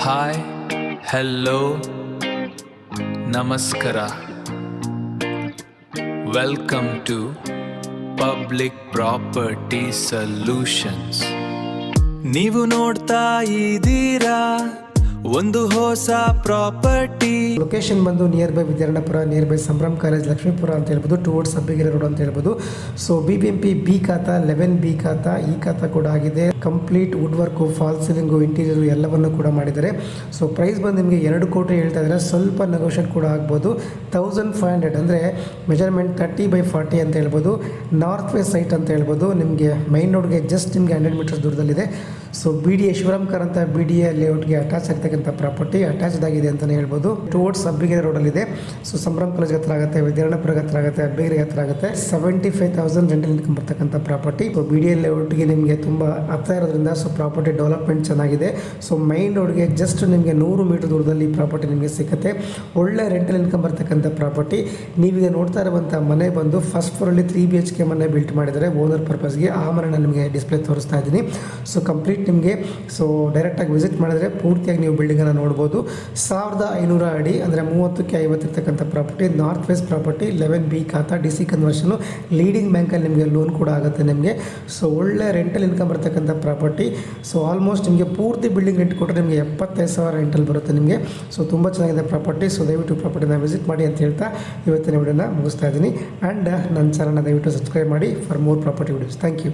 Hi, hello, ನಮಸ್ಕಾರ. Welcome to public property solutions. ನೀವು ನೋಡ್ತಾ ಇದ್ದೀರಾ ಒಂದು ಹೊಸ ಪ್ರಾಪರ್ಟಿ. ಲೊಕೇಶನ್ ಬಂದು near by Vidyaranyapura, near by Sambhram college, Lakshmipura ಅಂತ ಹೇಳ್ಬೋದು, ಟುವರ್ಡ್ಸ್ ಅಬ್ಬಿಗೆರೆ ರೋಡ್ ಅಂತ ಹೇಳ್ಬೋದು. ಸೊ BBMP ಬಿ ಖಾತಾ, 11B ಖಾತಾ, ಈ ಖಾತಾ ಕೂಡ ಆಗಿದೆ. Complete wood work, fall ceiling, interior ಎಲ್ಲವನ್ನು ಕೂಡ ಮಾಡಿದ್ದಾರೆ. ಸೊ ಪ್ರೈಸ್ ಬಂದು ನಿಮಗೆ 2 ಕೋಟಿ ಹೇಳ್ತಾ ಇದ್ದಾರೆ. ಸ್ವಲ್ಪ ನೆಗೋಷಿಯೇಟ್ ಕೂಡ ಆಗ್ಬೋದು. 1500 ಅಂದರೆ ಮೆಜರ್ಮೆಂಟ್ 30x40 ಅಂತ ಹೇಳ್ಬೋದು. ನಾರ್ತ್ ವೆಸ್ಟ್ ಸೈಟ್ ಅಂತ ಹೇಳ್ಬೋದು. ನಿಮಗೆ ಮೈನ್ ರೋಡ್ಗೆ ಜಸ್ಟ್ ನಿಮಗೆ 100 ಮೀಟರ್ಸ್ ದೂರದಲ್ಲಿದೆ. ಸೊ BDA ಶಿವರಾಮ್ಕರ್ ಅಂತ BDA ಲೇಔಟ್ಗೆ ಅಟ್ಯಾಚ್ ಆಗ್ತಕ್ಕಂಥ ಪ್ರಾಪರ್ಟಿ ಅಟ್ಯಾಚ್ಡ್ ಆಗಿದೆ ಅಂತಲೇ ಹೇಳ್ಬೋದು. ಟುವರ್ಡ್ಸ್ ಅಬ್ಬಿಗೆರೆ ರೋಡಲ್ಲಿದೆ. ಸೊ ಸಂಭ್ರಮ್ ಕಾಲೇಜ್ ಹತ್ರ ಆಗುತ್ತೆ, ವಿದ್ಯಾರಣ್ಯಪುರಕ್ಕೆ ಹತ್ರ ಆಗುತ್ತೆ, ಅಬ್ಬಿಗೆರೆ ಹತ್ರ ಆಗುತ್ತೆ. 75,000 ರೆಂಟಲ್ ಇನ್ಕಮ್ ಬರ್ತಕ್ಕಂಥ ಪ್ರಾಪರ್ಟಿ. ಸೊ BDA ಲೇಔಟ್ಗೆ ನಿಮಗೆ ತುಂಬ ಹತ್ರ ಇರೋದ್ರಿಂದ ಸೊ ಪ್ರಾಪರ್ಟಿ ಡೆವಲಪ್ಮೆಂಟ್ ಚೆನ್ನಾಗಿದೆ. ಸೊ ಮೈನ್ ರೋಡ್ಗೆ ಜಸ್ಟ್ ನಿಮಗೆ 100 ಮೀಟರ್ ದೂರದಲ್ಲಿ ಪ್ರಾಪರ್ಟಿ ನಿಮಗೆ ಸಿಗುತ್ತೆ. ಒಳ್ಳೆ ರೆಂಟಲ್ ಇನ್ಕಮ್ ಬರ್ತಕ್ಕಂಥ ಪ್ರಾಪರ್ಟಿ. ನೀವೀಗ ನೋಡ್ತಾ ಇರುವಂಥ ಮನೆ ಬಂದು ಫಸ್ಟ್ ಫ್ಲೋರಲ್ಲಿ 3 BHK ಮನೆ ಬಿಲ್ಟ್ ಮಾಡಿದ್ದಾರೆ ಓನರ್ ಪರ್ಪಸ್ಗೆ. ಆ ಮನೆನ ನಿಮಗೆ ಡಿಸ್ಪ್ಲೇ ತೋರಿಸ್ತಾ ಇದ್ದೀನಿ. ಸೊ ಕಂಪ್ಲೀಟ್ ನಿಮಗೆ ಸೊ ಡೈರೆಕ್ಟಾಗಿ ವಿಸಿಟ್ ಮಾಡಿದ್ರೆ ಪೂರ್ತಿಯಾಗಿ ನೀವು ಬಿಲ್ಡಿಂಗನ್ನು ನೋಡ್ಬೋದು. 1500 ಅಡಿ ಅಂದರೆ 30ಕ್ಕೆ 50 ಇರ್ತಕ್ಕಂಥ property. North West property, 11B ಖಾತಾ, DC ಕನ್ವರ್ಷನು, ಲೀಡಿಂಗ್ ಬ್ಯಾಂಕಲ್ಲಿ ನಿಮಗೆ ಲೋನ್ ಕೂಡ ಆಗುತ್ತೆ ನಿಮಗೆ. ಸೊ ಒಳ್ಳೆ ರೆಂಟಲ್ ಇನ್ಕಮ್ ಬರ್ತಕ್ಕಂಥ ಪ್ರಾಪರ್ಟಿ. ಸೊ ಆಲ್ಮೋಸ್ಟ್ ನಿಮಗೆ ಪೂರ್ತಿ ಬಿಲ್ಡಿಂಗ್ ರೆಂಟ್ ಕೊಟ್ಟರೆ ನಿಮಗೆ 75,000 ರೆಂಟಲ್ ಬರುತ್ತೆ ನಿಮಗೆ. ಸೊ ತುಂಬ ಚೆನ್ನಾಗಿದೆ ಪ್ರಾಪರ್ಟಿ. ಸೊ ದಯವಿಟ್ಟು ಪ್ರಾಪರ್ಟಿನ ವಿಸಿಟ್ ಮಾಡಿ ಅಂತ ಹೇಳ್ತಾ ಇವತ್ತಿನ ವಿಡಿಯೋನ ಮುಗಿಸ್ತಾ ಇದ್ದೀನಿ. ಆ್ಯಂಡ್ ನನ್ನ ಚಾನಲ್ನ ದಯವಿಟ್ಟು ಸಬ್ಸ್ಕ್ರೈಬ್ ಮಾಡಿ for more property videos. Thank you.